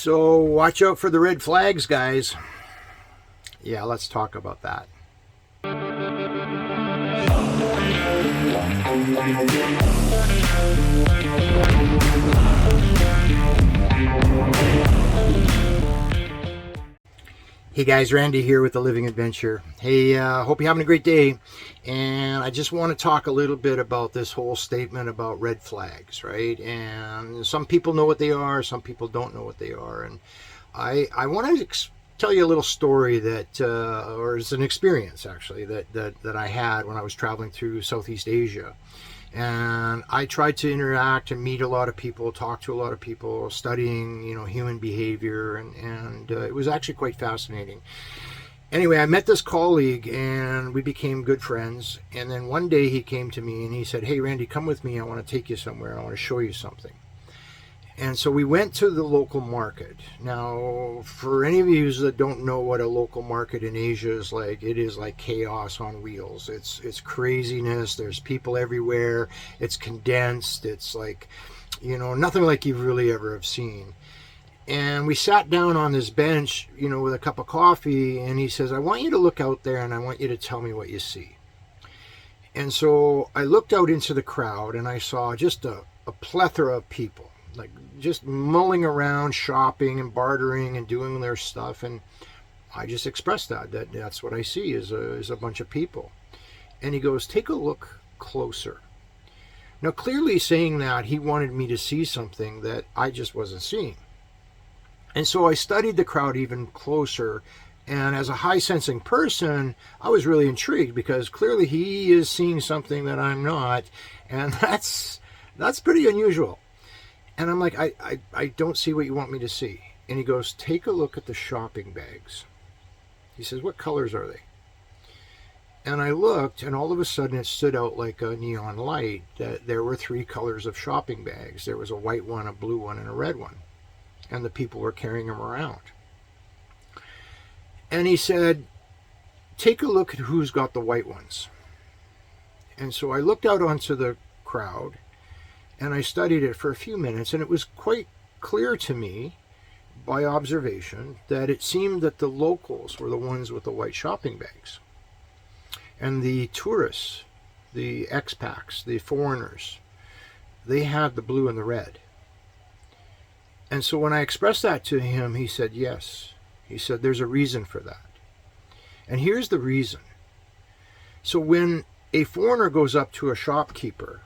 So watch out for the red flags, guys. Yeah, let's talk about that. Hey guys, Randy here with The Living Adventure. Hey, hope you're having a great day. And I just want to talk a little bit about this whole statement about red flags, right? And some people know what they are, some people don't know what they are. And I want to tell you a little story that, or it's an experience actually, that I had when I was traveling through Southeast Asia. And I tried to interact and meet a lot of people, talk to a lot of people, studying, human behavior, and it was actually quite fascinating. Anyway, I met this colleague and we became good friends. And then one day he came to me and he said, "Hey, Randy, come with me. I want to take you somewhere. I want to show you something." And so we went to the local market. Now, for any of you that don't know what a local market in Asia is like, it is like chaos on wheels. It's craziness. There's people everywhere. It's condensed. It's like, nothing like you've really ever have seen. And we sat down on this bench, with a cup of coffee, and he says, "I want you to look out there and I want you to tell me what you see." And so I looked out into the crowd and I saw just a plethora of people, like just mulling around, shopping and bartering and doing their stuff. And I just expressed that's what I see is a bunch of people. And he goes, "Take a look closer." Now, clearly saying that, he wanted me to see something that I just wasn't seeing. And so I studied the crowd even closer. And as a high sensing person, I was really intrigued because clearly he is seeing something that I'm not. And that's pretty unusual. And I'm like, I don't see what you want me to see. And he goes, "Take a look at the shopping bags." He says, "What colors are they?" And I looked, and all of a sudden it stood out like a neon light that there were 3 colors of shopping bags. There was a white one, a blue one, and a red one. And the people were carrying them around. And he said, "Take a look at who's got the white ones." And so I looked out onto the crowd, and I studied it for a few minutes, and it was quite clear to me by observation that it seemed that the locals were the ones with the white shopping bags. And the tourists, the expats, the foreigners, they had the blue and the red. And so when I expressed that to him, he said, yes. He said, "There's a reason for that." And here's the reason. So when a foreigner goes up to a shopkeeper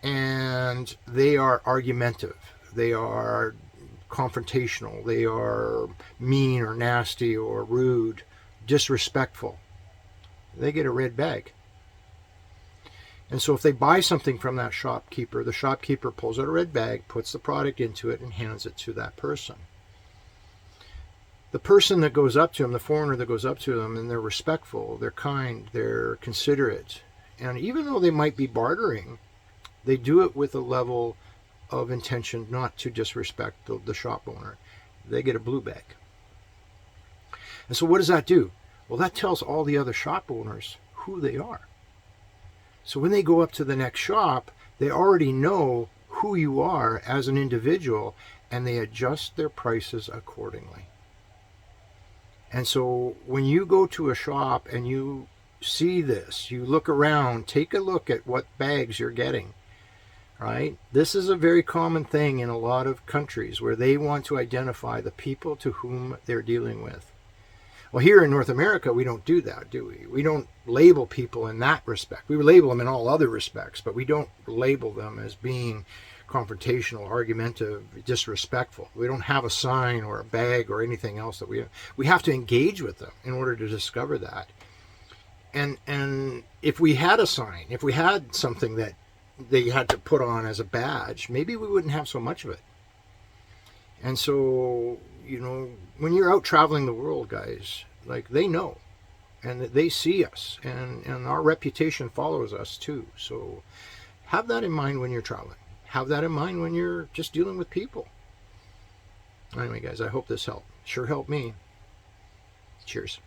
and they are argumentative, they are confrontational, they are mean or nasty or rude, disrespectful, they get a red bag. And so if they buy something from that shopkeeper, the shopkeeper pulls out a red bag, puts the product into it, and hands it to that person. The person that goes up to them, the foreigner that goes up to them, and they're respectful, they're kind, they're considerate, and even though they might be bartering, they do it with a level of intention not to disrespect the shop owner. They get a blue bag. And so what does that do? Well, that tells all the other shop owners who they are. So when they go up to the next shop, they already know who you are as an individual, and they adjust their prices accordingly. And so when you go to a shop and you see this, you look around, take a look at what bags you're getting, right? This is a very common thing in a lot of countries where they want to identify the people to whom they're dealing with. Well, here in North America, we don't do that, do we? We don't label people in that respect. We label them in all other respects, but we don't label them as being confrontational, argumentative, disrespectful. We don't have a sign or a bag or anything else that we have to engage with them in order to discover that. And if we had a sign, if we had something that they had to put on as a badge, maybe we wouldn't have so much of it. And so, when you're out traveling the world, guys, like, they know and they see us, and our reputation follows us too. So have that in mind when you're traveling. Have that in mind when you're just dealing with people. Anyway, guys, I hope this helped. Sure helped me. Cheers.